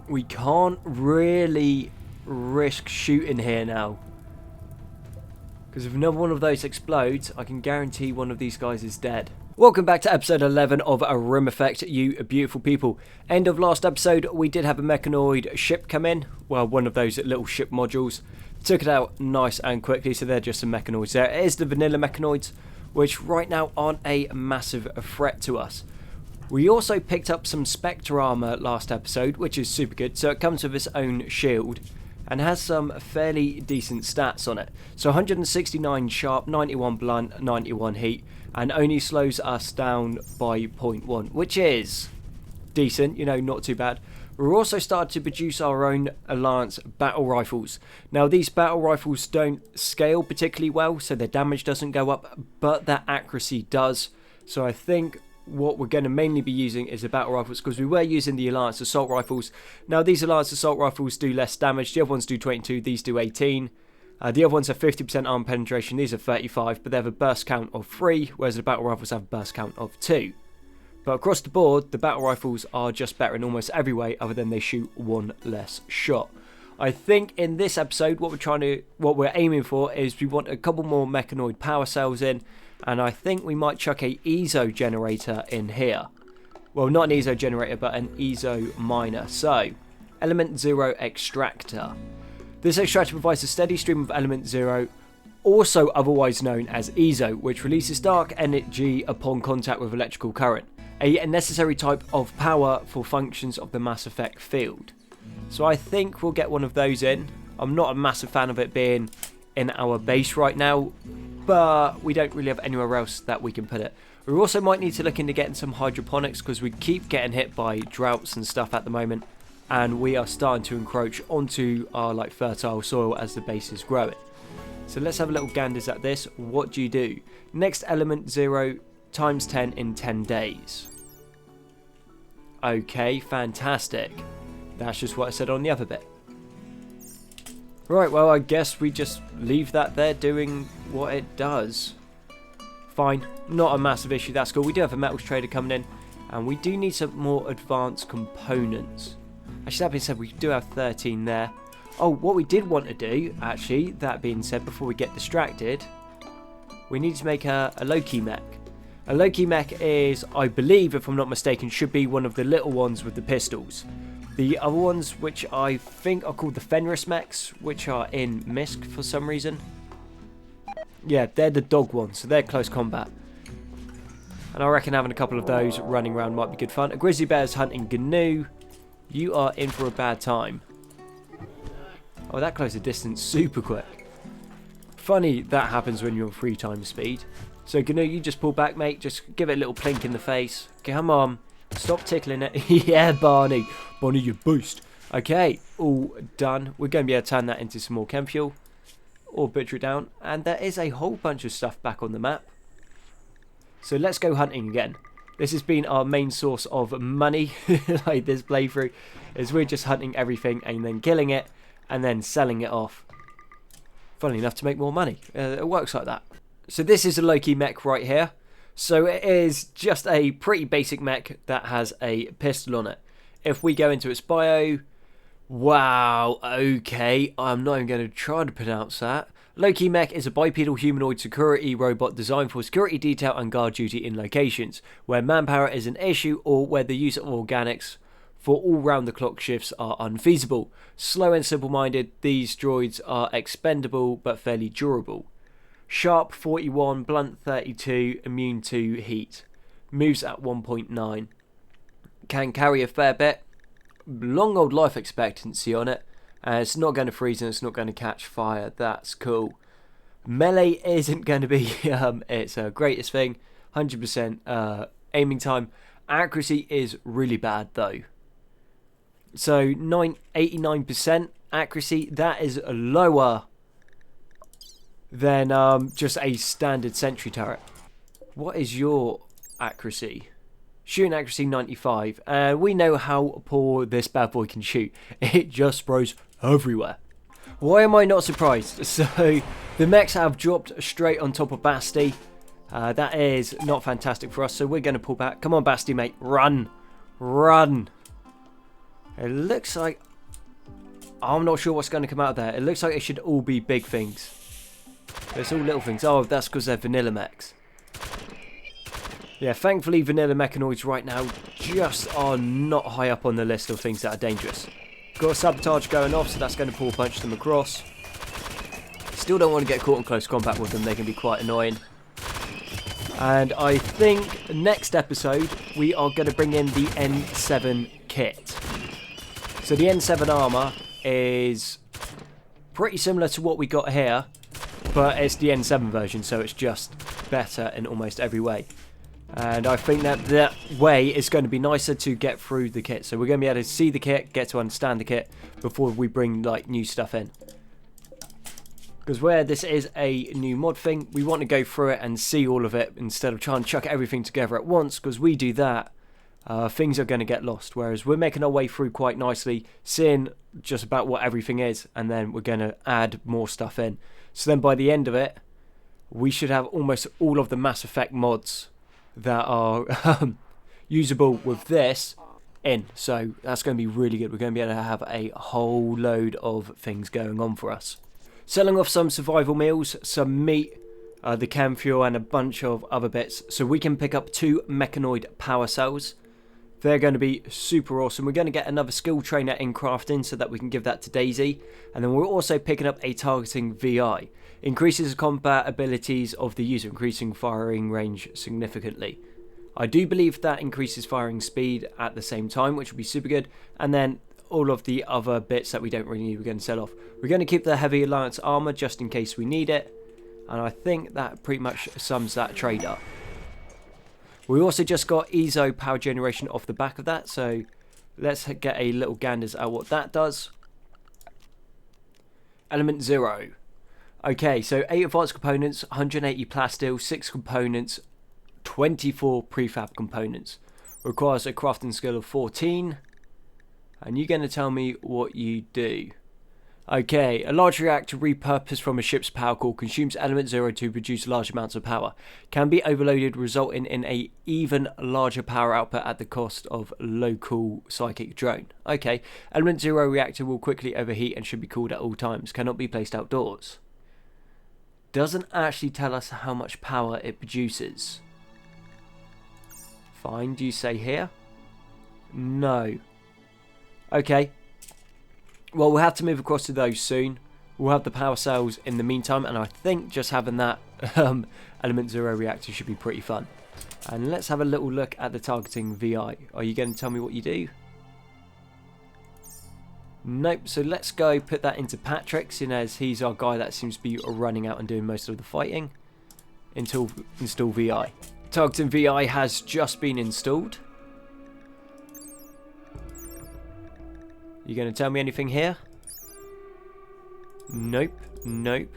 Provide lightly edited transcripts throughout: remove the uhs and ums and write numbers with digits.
We can't really risk shooting here now. Because if another one of those explodes, I can guarantee one of these guys is dead. Welcome back to episode 11 of a Rimeffect, you beautiful people. End of last episode, we did have a mechanoid ship come in. Well, one of those little ship modules. Took it out nice and quickly, so they're just some mechanoids there. It is the vanilla mechanoids, which right now aren't a massive threat to us. We also picked up some Spectre armor last episode, which is super good. So it comes with its own shield and has some fairly decent stats on it. So 169 sharp, 91 blunt, 91 heat, and only slows us down by 0.1, which is decent, you know, not too bad. We're also started to produce our own Alliance battle rifles. Now these battle rifles don't scale particularly well, so their damage doesn't go up, but their accuracy does. So I think what we're going to mainly be using is the battle rifles, because we were using the Alliance assault rifles. Now these Alliance assault rifles do less damage. The other ones do 22, these do 18. The other ones have 50% arm penetration, these are 35, but they have a burst count of 3, whereas the battle rifles have a burst count of 2. But across the board, the battle rifles are just better in almost every way, other than they shoot one less shot. I think in this episode, what we're aiming for is we want a couple more mechanoid power cells in, and I think we might chuck a ESO generator in here. Well, not an ESO generator, but an ESO miner. So, Element 0 Extractor. This extractor provides a steady stream of Element 0, also otherwise known as ESO, which releases dark energy upon contact with electrical current, a necessary type of power for functions of the Mass Effect field. So I think we'll get one of those in. I'm not a massive fan of it being in our base right now, but we don't really have anywhere else that we can put it. We also might need to look into getting some hydroponics, because we keep getting hit by droughts and stuff at the moment, and we are starting to encroach onto our fertile soil as the base is growing. So let's have a little ganders at this. What do you do? Next element 0 times 10 in 10 days. Okay, fantastic. That's just what I said on the other bit. Right, well, I guess we just leave that there doing what it does. Fine, not a massive issue, that's cool. We do have a metals trader coming in, and we do need some more advanced components. Actually, that being said, we do have 13 there. Oh, what we did want to do, actually, that being said, before we get distracted, we need to make a Loki Mech. A Loki Mech is, I believe, if I'm not mistaken, should be one of the little ones with the pistols. The other ones, which I think are called the Fenris Mechs, which are in MISC for some reason. Yeah, they're the dog ones, so they're close combat. And I reckon having a couple of those running around might be good fun. A grizzly bear is hunting GNU. You are in for a bad time. Oh, that closed the distance super quick. Funny that happens when you're on 3 times speed. So GNU, you just pull back, mate. Just give it a little plink in the face. Come on. Stop tickling it. Yeah, Barney. Barney, you boost. Okay, all done. We're going to be able to turn that into some more chem fuel. Or butcher it down. And there is a whole bunch of stuff back on the map. So let's go hunting again. This has been our main source of money, like this playthrough, is we're just hunting everything and then killing it and then selling it off. Funnily enough, to make more money. It works like that. So this is a Loki Mech right here. So it is just a pretty basic mech that has a pistol on it. If we go into its bio, wow, okay, I'm not even going to try to pronounce that. Loki Mech is a bipedal humanoid security robot designed for security detail and guard duty in locations where manpower is an issue or where the use of organics for all round-the-clock shifts are unfeasible. Slow and simple-minded, these droids are expendable but fairly durable. Sharp 41, blunt 32, immune to heat. Moves at 1.9. Can carry a fair bit. Long old life expectancy on it. It's not going to freeze and it's not going to catch fire. That's cool. Melee isn't going to be its greatest thing. 100% aiming time. Accuracy is really bad though. So 89% accuracy. That is lower than just a standard sentry turret. What is your accuracy? Shooting accuracy 95. And we know how poor this bad boy can shoot. It just sprays everywhere. Why am I not surprised? So the mechs have dropped straight on top of Basti. That is not fantastic for us, so we're going to pull back. Come on, Basti, mate. Run. Run. It looks like... I'm not sure what's going to come out of there. It looks like it should all be big things. It's all little things. Oh, that's because they're vanilla mechs. Yeah, thankfully vanilla mechanoids right now just are not high up on the list of things that are dangerous. Got a sabotage going off, so that's going to pull punch them across. Still don't want to get caught in close combat with them. They can be quite annoying. And I think next episode we are going to bring in the N7 kit. So the N7 armor is pretty similar to what we got here, but it's the N7 version, so it's just better in almost every way. And I think that way is going to be nicer to get through the kit. So we're going to be able to see the kit, get to understand the kit before we bring like new stuff in. Because where this is a new mod thing, we want to go through it and see all of it instead of trying to chuck everything together at once. Because we do that, things are going to get lost. Whereas we're making our way through quite nicely, seeing just about what everything is, and then we're going to add more stuff in. So then by the end of it, we should have almost all of the Mass Effect mods that are usable with this in. So that's going to be really good. We're going to be able to have a whole load of things going on for us. Selling off some survival meals, some meat, the chem fuel, and a bunch of other bits. So we can pick up 2 mechanoid power cells. They're going to be super awesome. We're going to get another skill trainer in crafting so that we can give that to Daisy. And then we're also picking up a targeting VI. Increases the combat abilities of the user, increasing firing range significantly. I do believe that increases firing speed at the same time, which will be super good. And then all of the other bits that we don't really need, we're going to sell off. We're going to keep the Heavy Alliance armor just in case we need it. And I think that pretty much sums that trade up. We also just got ESO power generation off the back of that, so let's get a little ganders at what that does. Element 0. Okay, so 8 advanced components, 180 plasteel, 6 components, 24 prefab components. Requires a crafting skill of 14. And you're going to tell me what you do. Okay, a large reactor repurposed from a ship's power core consumes element 0 to produce large amounts of power. Can be overloaded, resulting in a even larger power output at the cost of local psychic drone. Okay, element 0 reactor will quickly overheat and should be cooled at all times. Cannot be placed outdoors. Doesn't actually tell us how much power it produces. Fine, do you say here? No. Okay. Well, we'll have to move across to those soon. We'll have the power cells in the meantime, and I think just having that element 0 reactor should be pretty fun. And let's have a little look at the targeting VI. Are you going to tell me what you do? Nope, so let's go put that into Patrick, seeing as he's our guy that seems to be running out and doing most of the fighting. Install VI. Targeting VI has just been installed. You going to tell me anything here? Nope, nope.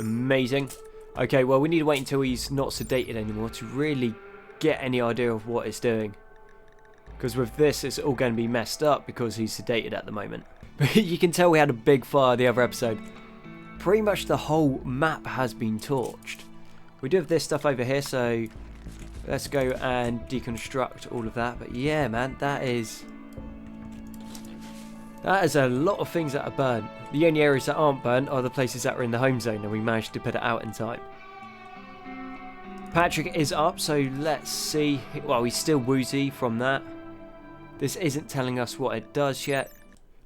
Amazing. Okay, well we need to wait until he's not sedated anymore to really get any idea of what it's doing. Because with this, it's all going to be messed up because he's sedated at the moment. But you can tell we had a big fire the other episode. Pretty much the whole map has been torched. We do have this stuff over here, so let's go and deconstruct all of that. But yeah, man, that is a lot of things that are burnt. The only areas that aren't burnt are the places that are in the home zone, and we managed to put it out in time. Patrick is up, so let's see. Well, he's still woozy from that. This isn't telling us what it does yet.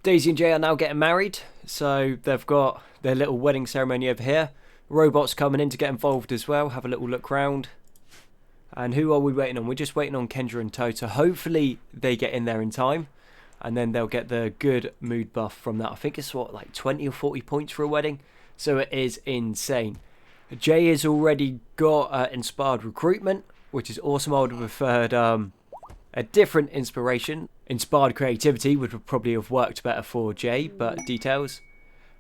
Daisy and Jay are now getting married, so they've got their little wedding ceremony over here. Robots coming in to get involved as well. Have a little look round. And who are we waiting on? We're just waiting on Kendra and Tota. Hopefully they get in there in time, and then they'll get the good mood buff from that. I think it's what, like 20 or 40 points for a wedding, so it is insane. Jay has already got inspired recruitment, which is awesome. I would have preferred a different inspiration. Inspired creativity would probably have worked better for Jay, but details.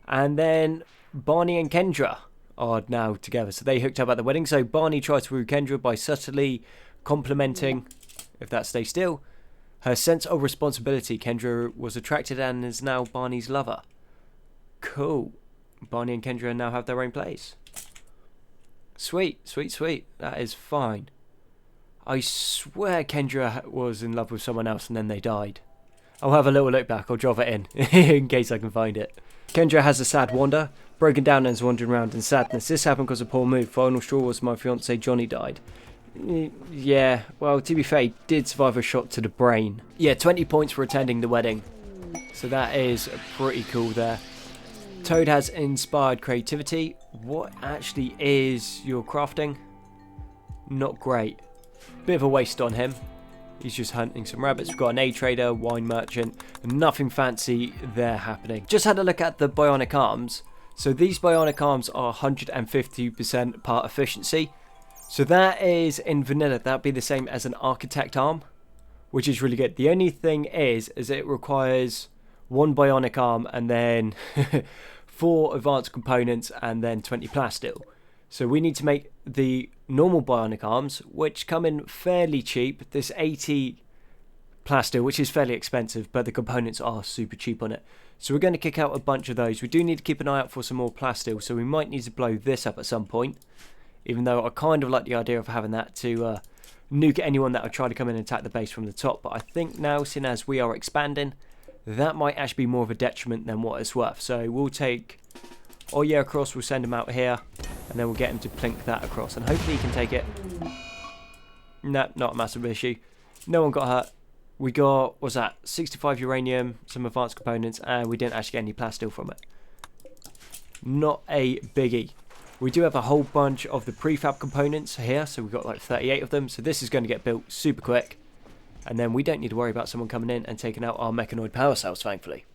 And then Barney and Kendra are now together, so they hooked up at the wedding. So Barney tried to woo Kendra by subtly complimenting, if that stays still, her sense of responsibility. Kendra was attracted and is now Barney's lover. Cool. Barney and Kendra now have their own place. Sweet, sweet, sweet. That is fine. I swear Kendra was in love with someone else and then they died. I'll have a little look back. I'll drop it in case I can find it. Kendra has a sad wander. Broken down and is wandering around in sadness. This happened because of poor move. Final straw was my fiance Johnny died. Yeah, well, to be fair, he did survive a shot to the brain. Yeah, 20 points for attending the wedding. So that is pretty cool there. Toad has inspired creativity. What actually is your crafting? Not great. Bit of a waste on him. He's just hunting some rabbits. We've got an A-trader, wine merchant. Nothing fancy there happening. Just had a look at the Bionic Arms. So these Bionic Arms are 150% part efficiency. So that is in vanilla. That'd be the same as an Architect arm, which is really good. The only thing is it requires 1 Bionic arm and then 4 advanced components and then 20 plasteel. So we need to make the normal Bionic Arms, which come in fairly cheap. This 80 plasteel, which is fairly expensive, but the components are super cheap on it. So we're going to kick out a bunch of those. We do need to keep an eye out for some more plasteel, so we might need to blow this up at some point. Even though I kind of like the idea of having that to nuke anyone that would try to come in and attack the base from the top. But I think now, seeing as we are expanding, that might actually be more of a detriment than what it's worth. So we'll take Oya across, we'll send him out here, and then we'll get him to plink that across. And hopefully he can take it. No, not a massive issue. No one got hurt. We got, what's that, 65 uranium, some advanced components, and we didn't actually get any plasteel from it. Not a biggie. We do have a whole bunch of the prefab components here, so we've got like 38 of them. So this is going to get built super quick. And then we don't need to worry about someone coming in and taking out our mechanoid power cells, thankfully.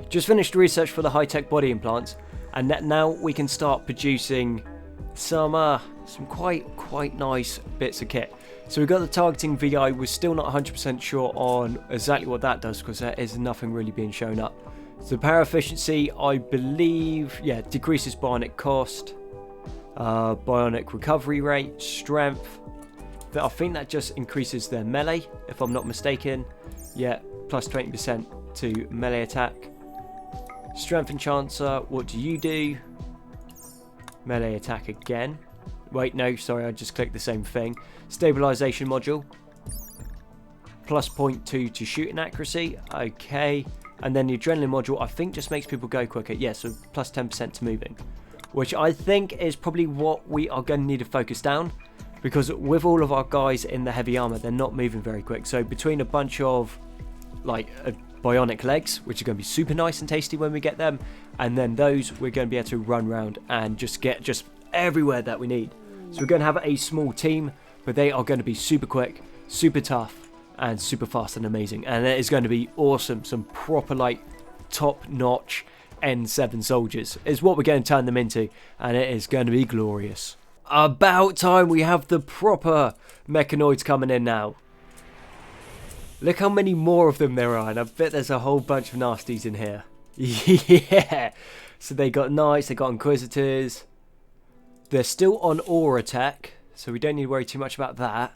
Just finished research for the high-tech body implants, and now we can start producing some quite nice bits of kit. So we've got the targeting VI. We're still not 100% sure on exactly what that does because there is nothing really being shown up. So power efficiency, I believe, yeah, decreases bionic cost. Bionic recovery rate, strength. I think that just increases their melee, if I'm not mistaken. Yeah, plus 20% to melee attack. Strength enchanter, what do you do? Melee attack again. Wait, no, sorry, I just clicked the same thing. Stabilization module. Plus 0.2 to shooting accuracy. Okay. And then the adrenaline module, I think, just makes people go quicker. Yeah, so plus 10% to moving. Which I think is probably what we are going to need to focus down, because with all of our guys in the heavy armor, they're not moving very quick. So between a bunch of like bionic legs, which are going to be super nice and tasty when we get them, and then those, we're going to be able to run around and just get everywhere that we need. So we're going to have a small team, but they are going to be super quick, super tough, and super fast and amazing. And it is going to be awesome. Some proper like top-notch N7 soldiers is what we're going to turn them into, and it is going to be glorious. About time we have the proper mechanoids coming in now. Look how many more of them there are, and I bet there's a whole bunch of nasties in here. Yeah, so they got knights, they got inquisitors. They're still on aura attack, so we don't need to worry too much about that.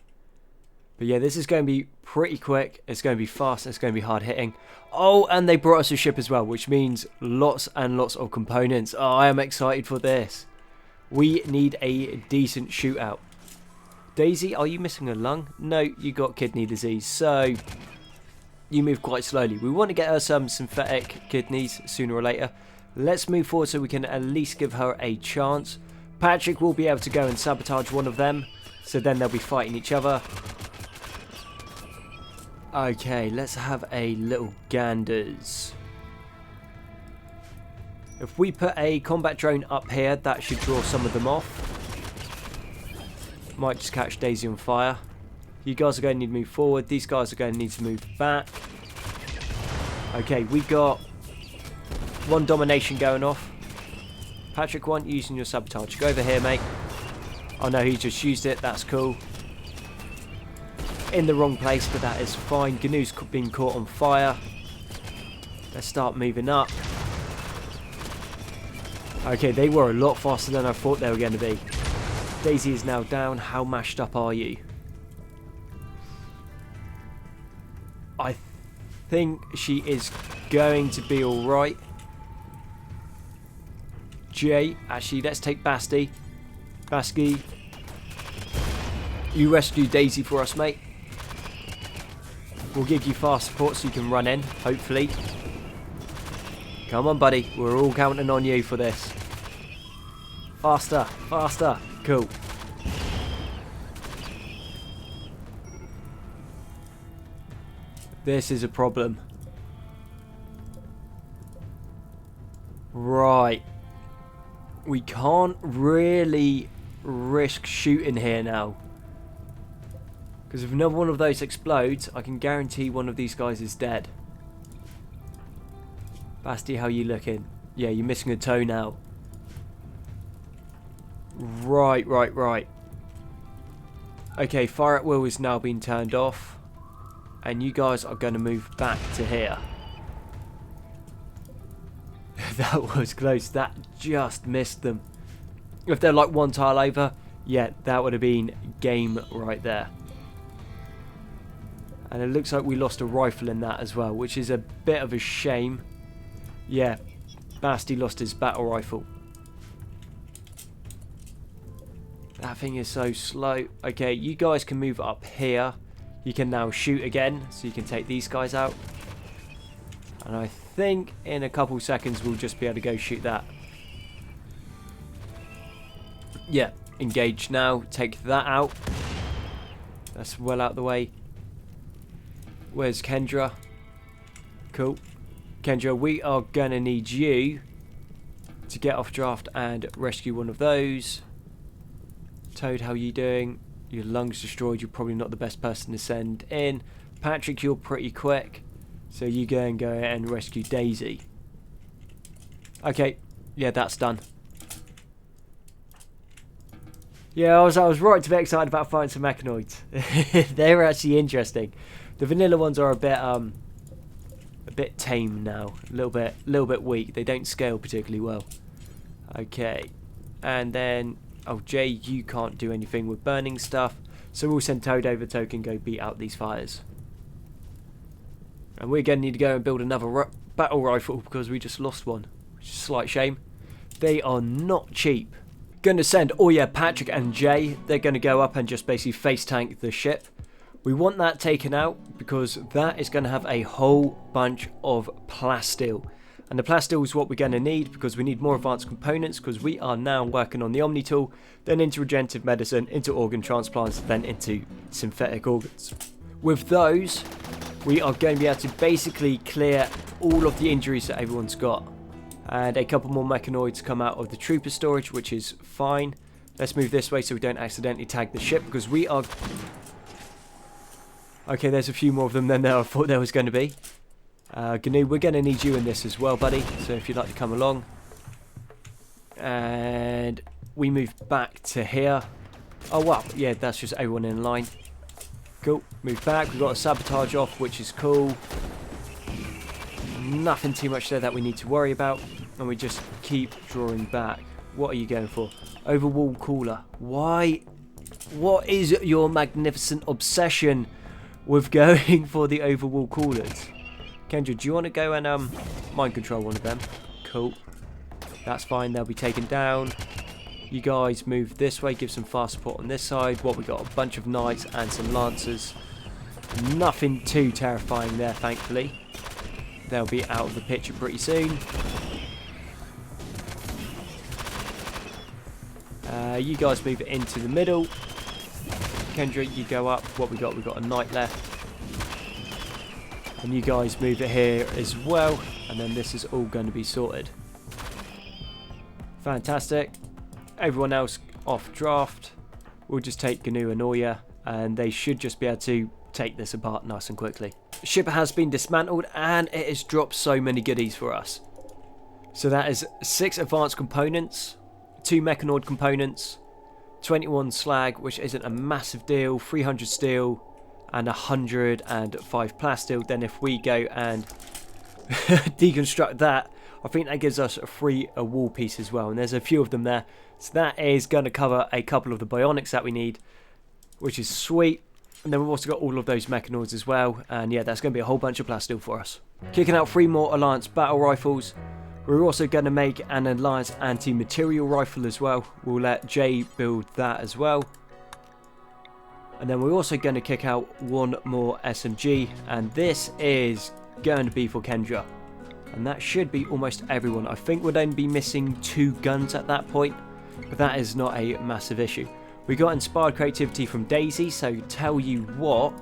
But yeah, this is going to be pretty quick. It's going to be fast. It's going to be hard hitting. Oh, and they brought us a ship as well, which means lots and lots of components. Oh, I am excited for this. We need a decent shootout. Daisy, are you missing a lung? No, you got kidney disease, so you move quite slowly. We want to get her some synthetic kidneys sooner or later. Let's move forward so we can at least give her a chance. Patrick will be able to go and sabotage one of them, so then they'll be fighting each other. Okay, let's have a little ganders. If we put a combat drone up here, that should draw some of them off. Might just catch Daisy on fire. You guys are going to need to move forward. These guys are going to need to move back. Okay, we got one domination going off. Patrick, one using your sabotage. Go over here, mate. Oh no, he just used it. That's cool. In the wrong place, but that is fine. Gnu's been caught on fire. Let's start moving up. Okay, they were a lot faster than I thought they were going to be. Daisy is now down. How mashed up are you? I think she is going to be alright. Jay, actually, let's take Basti. Basti, you rescue Daisy for us, mate. We'll give you fast support so you can run in, hopefully. Come on, buddy. We're all counting on you for this. Faster, faster. Cool. This is a problem. Right. We can't really risk shooting here now. Because if another one of those explodes, I can guarantee one of these guys is dead. Basti, how you looking? Yeah, you're missing a toe now. Right. Okay, fire at will is now being turned off. And you guys are going to move back to here. That was close. That just missed them. If they're like one tile over, yeah, that would have been game right there. And it looks like we lost a rifle in that as well, which is a bit of a shame. Yeah, Basti lost his battle rifle. That thing is so slow. Okay, you guys can move up here. You can now shoot again, so you can take these guys out. And I think in a couple seconds we'll just be able to go shoot that. Yeah, engage now. Take that out. That's well out the way. Where's Kendra? Cool. Kendra, we are going to need you to get off draft and rescue one of those. Toad, how are you doing? Your lungs destroyed. You're probably not the best person to send in. Patrick, you're pretty quick. So you go and rescue Daisy. Okay. Yeah, that's done. Yeah, I was right to be excited about finding some mechanoids. They're actually interesting. The vanilla ones are a bit tame now. A little bit weak. They don't scale particularly well. Okay. And then oh, Jay, you can't do anything with burning stuff. So we'll send Toad over so he can go beat out these fires. And we're going to need to go and build another battle rifle because we just lost one. Which is a slight shame. They are not cheap. Going to send, oh yeah, Patrick and Jay. They're going to go up and just basically face tank the ship. We want that taken out because that is going to have a whole bunch of plasteel. And the plasteel is what we're going to need because we need more advanced components because we are now working on the Omni tool, then into regenerative medicine, into organ transplants, then into synthetic organs. With those, we are going to be able to basically clear all of the injuries that everyone's got. And a couple more mechanoids come out of the trooper storage, which is fine. Let's move this way so we don't accidentally tag the ship because we are... Okay, there's a few more of them than I thought there was going to be. Gnu, we're going to need you in this as well, buddy. So if you'd like to come along. And we move back to here. Oh, wow. Yeah, that's just everyone in line. Cool. Move back. We've got a sabotage off, which is cool. Nothing too much there that we need to worry about. And we just keep drawing back. What are you going for? Overwall cooler. Why? What is your magnificent obsession with going for the overwall coolers? Kendra, do you want to go and mind control one of them? Cool. That's fine. They'll be taken down. You guys move this way. Give some fast support on this side. What we got? A bunch of knights and some lancers. Nothing too terrifying there, thankfully. They'll be out of the picture pretty soon. You guys move it into the middle. Kendra, you go up. What we got? We got a knight left. And you guys move it here as well. And then this is all going to be sorted. Fantastic. Everyone else off draft. We'll just take Gnu and Oya. And they should just be able to take this apart nice and quickly. The ship has been dismantled and it has dropped so many goodies for us. So that is 6 advanced components, 2 mechanoid components, 21 slag, which isn't a massive deal, 300 steel, and 105 plasteel. Then if we go and deconstruct that, I think that gives us a wall piece as well. And there's a few of them there. So that is going to cover a couple of the bionics that we need, which is sweet. And then we've also got all of those mechanoids as well. And yeah, that's going to be a whole bunch of plasteel for us. Kicking out 3 more Alliance battle rifles. We're also going to make an Alliance anti-material rifle as well. We'll let Jay build that as well. And then we're also going to kick out one more SMG, and this is going to be for Kendra. And that should be almost everyone. I think we'd only be missing 2 guns at that point, but that is not a massive issue. We got inspired creativity from Daisy, so tell you what,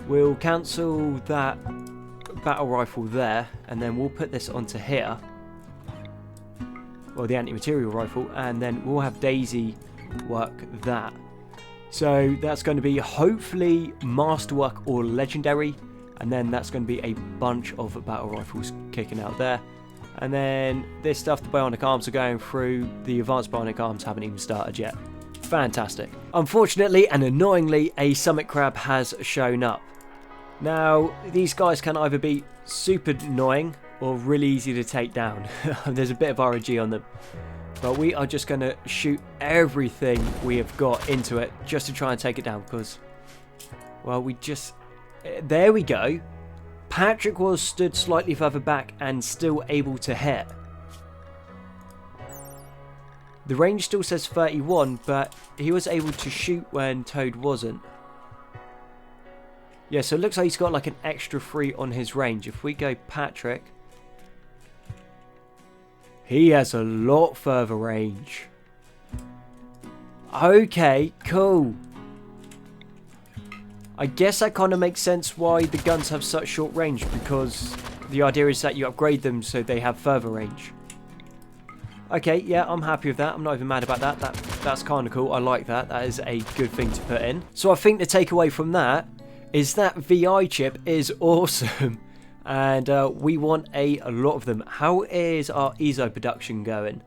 we'll cancel that battle rifle there, and then we'll put this onto here, or the anti-material rifle, and then we'll have Daisy work that. So that's going to be hopefully masterwork or legendary, and then that's going to be a bunch of battle rifles kicking out there. And then this stuff, the Bionic Arms are going through. The advanced Bionic Arms haven't even started yet. Fantastic. Unfortunately and annoyingly, a Summit Crab has shown up. Now, these guys can either be super annoying or really easy to take down. There's a bit of RNG on them. But we are just going to shoot everything we have got into it just to try and take it down because, well, we just... There we go. Patrick was stood slightly further back and still able to hit. The range still says 31, but he was able to shoot when Toad wasn't. Yeah, so it looks like he's got like an extra 3 on his range. If we go Patrick, he has a lot further range. Okay, cool. I guess that kind of makes sense why the guns have such short range, because the idea is that you upgrade them so they have further range. Okay, yeah, I'm happy with that. I'm not even mad about that. That's kind of cool. I like that. That is a good thing to put in. So I think the takeaway from that is that VI chip is awesome. And we want a lot of them. How is our EZO production going?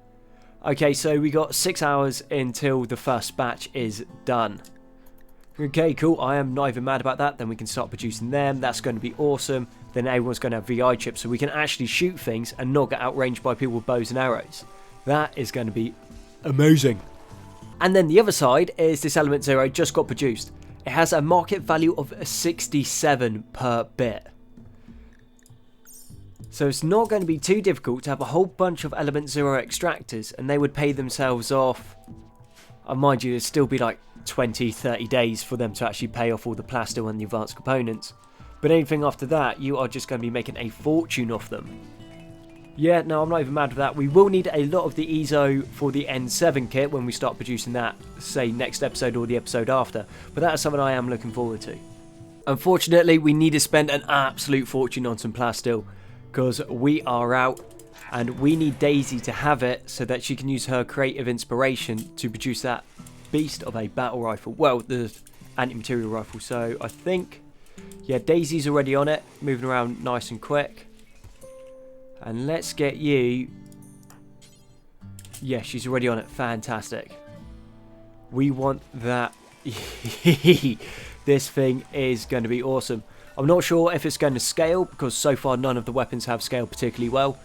Okay, so we got 6 hours until the first batch is done. Okay, cool. I am not even mad about that. Then we can start producing them. That's going to be awesome. Then everyone's going to have VI chips, so we can actually shoot things and not get outranged by people with bows and arrows. That is going to be amazing. And then the other side is this Element Zero just got produced. It has a market value of 67 per bit. So it's not going to be too difficult to have a whole bunch of Element Zero extractors, and they would pay themselves off. Mind you, it'd still be like 20-30 days for them to actually pay off all the plasto and the advanced components. But anything after that, you are just going to be making a fortune off them. Yeah, no, I'm not even mad with that. We will need a lot of the EZO for the N7 kit when we start producing that, say next episode or the episode after. But that is something I am looking forward to. Unfortunately, we need to spend an absolute fortune on some plasteel, because we are out, and we need Daisy to have it so that she can use her creative inspiration to produce that beast of a battle rifle. Well, the anti-material rifle. So I think, yeah, Daisy's already on it, moving around nice and quick. And let's get you. Yeah, she's already on it. Fantastic. We want that. This thing is going to be awesome. I'm not sure if it's going to scale, because so far none of the weapons have scaled particularly well.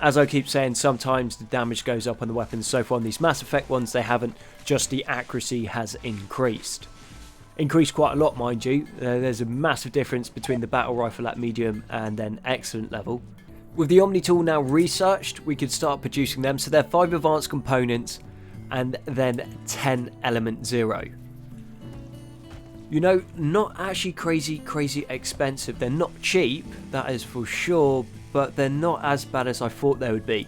As I keep saying, sometimes the damage goes up on the weapons. So far on these Mass Effect ones, they haven't. Just the accuracy has increased. Increased quite a lot, mind you. There's a massive difference between the battle rifle at medium and then excellent level. With the Omni tool now researched, we could start producing them. So they're 5 advanced components and then 10 Element Zero. You know, not actually crazy expensive. They're not cheap, that is for sure, but they're not as bad as I thought they would be.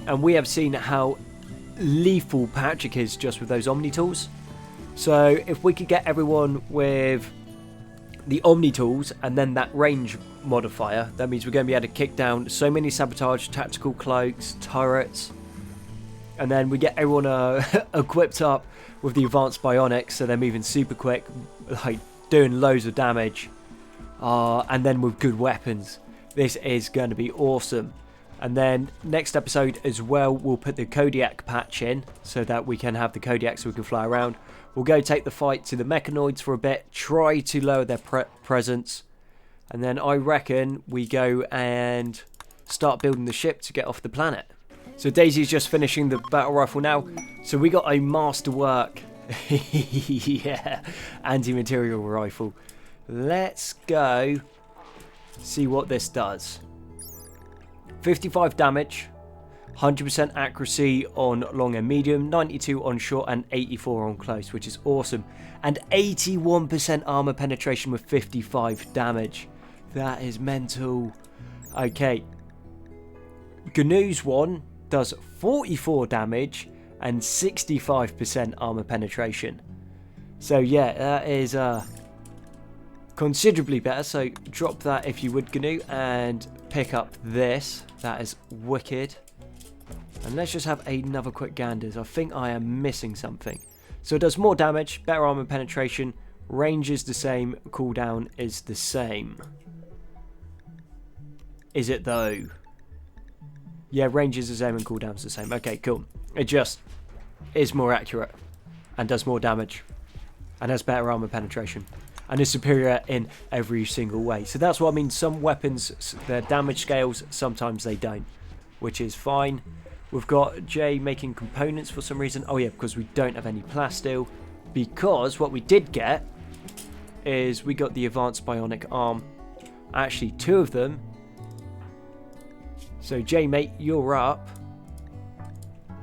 And we have seen how lethal Patrick is just with those Omni tools. So if we could get everyone with the Omni tools and then that range modifier, that means we're going to be able to kick down so many sabotage, tactical cloaks, turrets, and then we get everyone equipped up with the advanced bionics, so they're moving super quick, like doing loads of damage, and then with good weapons. This is going to be awesome. And then next episode as well, we'll put the Kodiak patch in so that we can have the Kodiak so we can fly around. We'll go take the fight to the mechanoids for a bit, try to lower their presence, and then I reckon we go and start building the ship to get off the planet. So Daisy's just finishing the battle rifle now. So we got a masterwork, yeah, anti-material rifle. Let's go see what this does. 55 damage, 100% accuracy on long and medium, 92 on short, and 84 on close, which is awesome. And 81% armor penetration with 55 damage. That is mental. Okay. GNU's one does 44 damage and 65% armor penetration. So yeah, that is considerably better. So drop that if you would, GNU, and pick up this. That is wicked. And let's just have another quick gander. I think I am missing something. So it does more damage, better armor penetration, range is the same, cooldown is the same. Is it though? Yeah, range is the same and cooldown's the same. Okay, cool. It just is more accurate and does more damage and has better armor penetration and is superior in every single way. So that's what I mean. Some weapons, their damage scales, sometimes they don't, which is fine. We've got Jay making components for some reason. Oh yeah, because we don't have any plasteel. Because what we did get is we got the advanced bionic arm. Actually, 2 of them. So Jay, mate, you're up.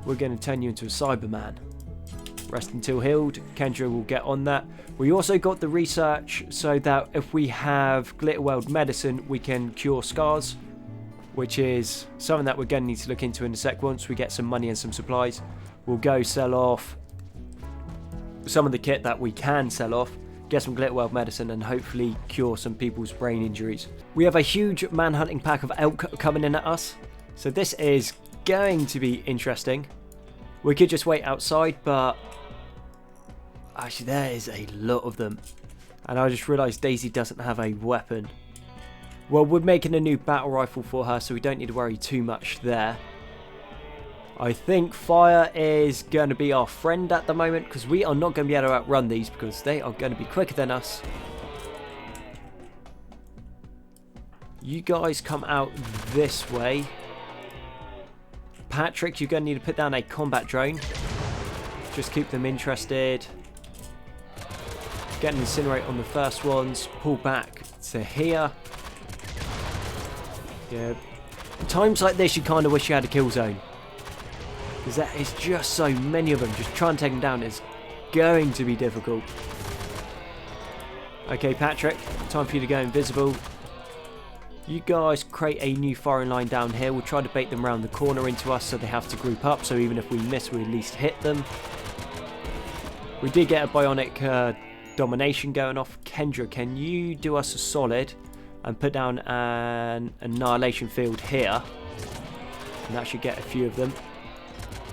We're going to turn you into a Cyberman. Rest until healed. Kendra will get on that. We also got the research so that if we have Glitterworld medicine, we can cure scars, which is something that we're going to need to look into in a sec. Once we get some money and some supplies, we'll go sell off some of the kit that we can sell off, get some Glitterworld medicine, and hopefully cure some people's brain injuries. We have a huge manhunting pack of elk coming in at us, so this is going to be interesting. We could just wait outside, but actually there is a lot of them. And I just realised Daisy doesn't have a weapon. Well, we're making a new battle rifle for her, so we don't need to worry too much there. I think fire is going to be our friend at the moment, because we are not going to be able to outrun these, because they are going to be quicker than us. You guys come out this way. Patrick, you're going to need to put down a combat drone. Just keep them interested. Get an incinerate on the first ones. Pull back to here. Yeah. Times like this, you kind of wish you had a kill zone. Because there is just so many of them. Just try and take them down is going to be difficult. Okay, Patrick. Time for you to go invisible. You guys create a new firing line down here. We'll try to bait them around the corner into us so they have to group up. So even if we miss, we at least hit them. We did get a bionic domination going off. Kendra, can you do us a solid and put down an annihilation field here? And that should get a few of them.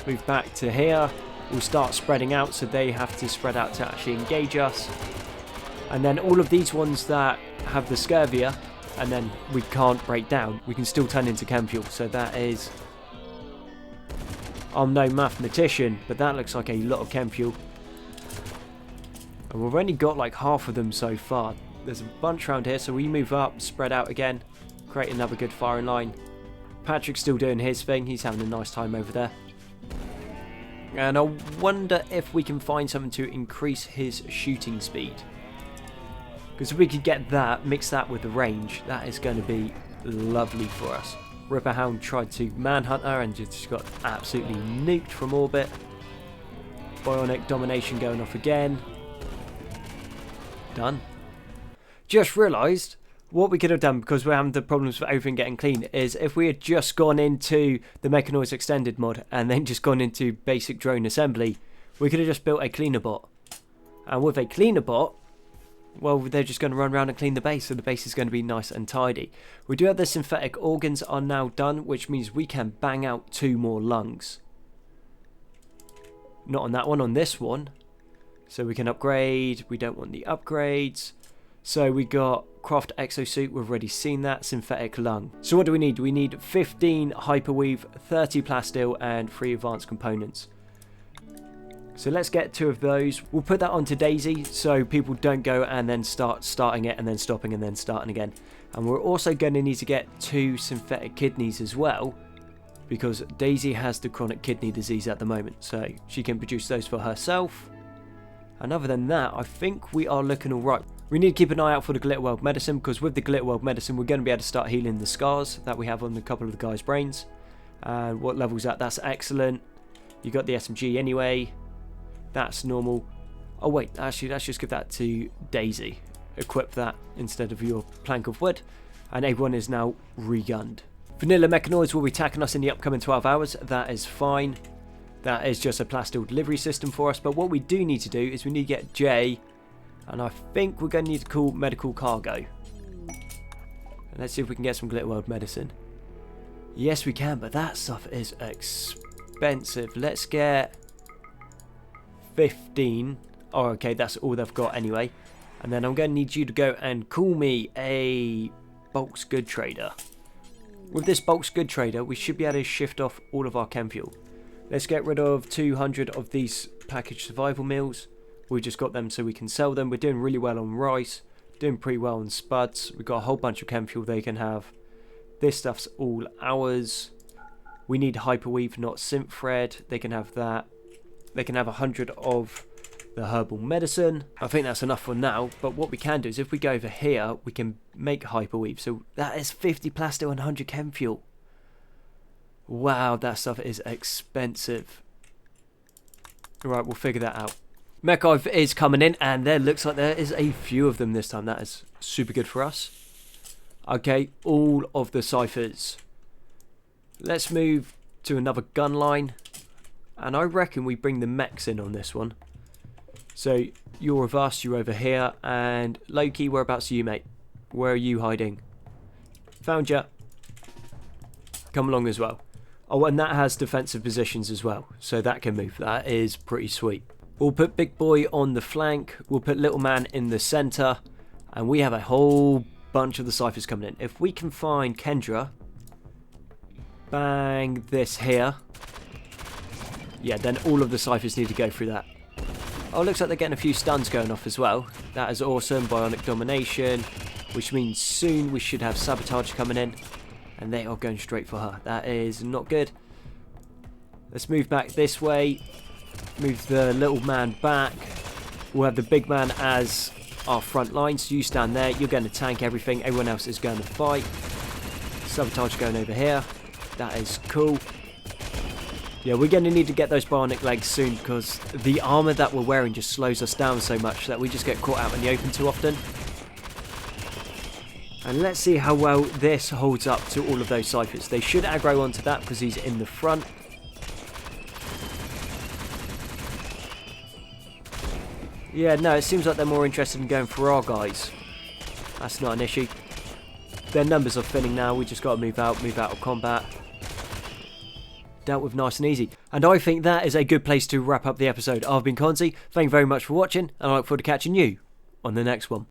Move back to here. We'll start spreading out, so they have to spread out to actually engage us. And then all of these ones that have the scurvia and then we can't break down, we can still turn into chem fuel. So that is... I'm no mathematician, but that looks like a lot of chem fuel. And we've only got like half of them so far. There's a bunch around here, so we move up, spread out again, create another good firing line. Patrick's still doing his thing. He's having a nice time over there. And I wonder if we can find something to increase his shooting speed. Because if we could get that, mix that with the range, that is going to be lovely for us. Ripper Hound tried to manhunt her and just got absolutely nuked from orbit. Bionic domination going off again. Done. Just realised what we could have done, because we're having the problems with everything getting clean, is if we had just gone into the Mechanoids Extended mod and then just gone into basic drone assembly, we could have just built a cleaner bot. And with a cleaner bot, well, they're just going to run around and clean the base, so the base is going to be nice and tidy. We do have the synthetic organs are now done, which means we can bang out 2 more lungs. Not on that one, on this one. So we can upgrade. We don't want the upgrades. So we got craft exosuit, we've already seen that. Synthetic lung. So what do we need? We need 15 hyperweave, 30 plasteel, and 3 advanced components. So let's get 2 of those. We'll put that onto Daisy so people don't go and then starting it and then stopping and then starting again. And we're also going to need to get 2 synthetic kidneys as well, because Daisy has the chronic kidney disease at the moment, so she can produce those for herself. And other than that, I think we are looking alright. We need to keep an eye out for the Glitterworld medicine, because with the Glitterworld medicine we're going to be able to start healing the scars that we have on a couple of the guys' brains. And what level's that? That's excellent. You got the SMG anyway. That's normal. Oh wait, actually let's just give that to Daisy. Equip that instead of your plank of wood. And everyone is now re-gunned. Vanilla Mechanoids will be attacking us in the upcoming 12 hours. That is fine. That is just a plasteel delivery system for us. But what we do need to do is we need to get Jay. And I think we're going to need to call medical cargo. And let's see if we can get some Glitter World medicine. Yes, we can, but that stuff is expensive. Let's get 15. Oh, okay, that's all they've got anyway. And then I'm going to need you to go and call me a bulks good trader. With this bulks good trader, we should be able to shift off all of our chem fuel. Let's get rid of 200 of these packaged survival meals. We just got them so we can sell them. We're doing really well on rice, doing pretty well on spuds. We've got a whole bunch of chem fuel they can have. This stuff's all ours. We need hyperweave, not synth thread. They can have that. They can have 100 of the herbal medicine. I think that's enough for now, but what we can do is if we go over here, we can make hyperweave. So that is 50 plasteel and 100 chem fuel. Wow, that stuff is expensive. Right, we'll figure that out. Mechive is coming in, and there looks like there is a few of them this time. That is super good for us. Okay, all of the ciphers. Let's move to another gun line. And I reckon we bring the mechs in on this one. So, you're reversed, you're over here. And Loki, whereabouts are you, mate? Where are you hiding? Found ya. Come along as well. Oh, and that has defensive positions as well. So that can move. That is pretty sweet. We'll put Big Boy on the flank. We'll put Little Man in the centre. And we have a whole bunch of the ciphers coming in. If we can find Kendra, bang this here. Yeah, then all of the ciphers need to go through that. Oh, looks like they're getting a few stuns going off as well. That is awesome. Bionic Domination, which means soon we should have Sabotage coming in. And they are going straight for her. That is not good. Let's move back this way. Move the little man back. We'll have the big man as our front line. So you stand there. You're going to tank everything. Everyone else is going to fight. Sabotage going over here. That is cool. Yeah, we're going to need to get those bionic legs soon because the armour that we're wearing just slows us down so much that we just get caught out in the open too often. And let's see how well this holds up to all of those ciphers. They should aggro onto that because he's in the front. Yeah, no, it seems like they're more interested in going for our guys. That's not an issue. Their numbers are thinning now. We just got to move out of combat. Dealt with nice and easy. And I think that is a good place to wrap up the episode. I've been Conzi. Thank you very much for watching, and I look forward to catching you on the next one.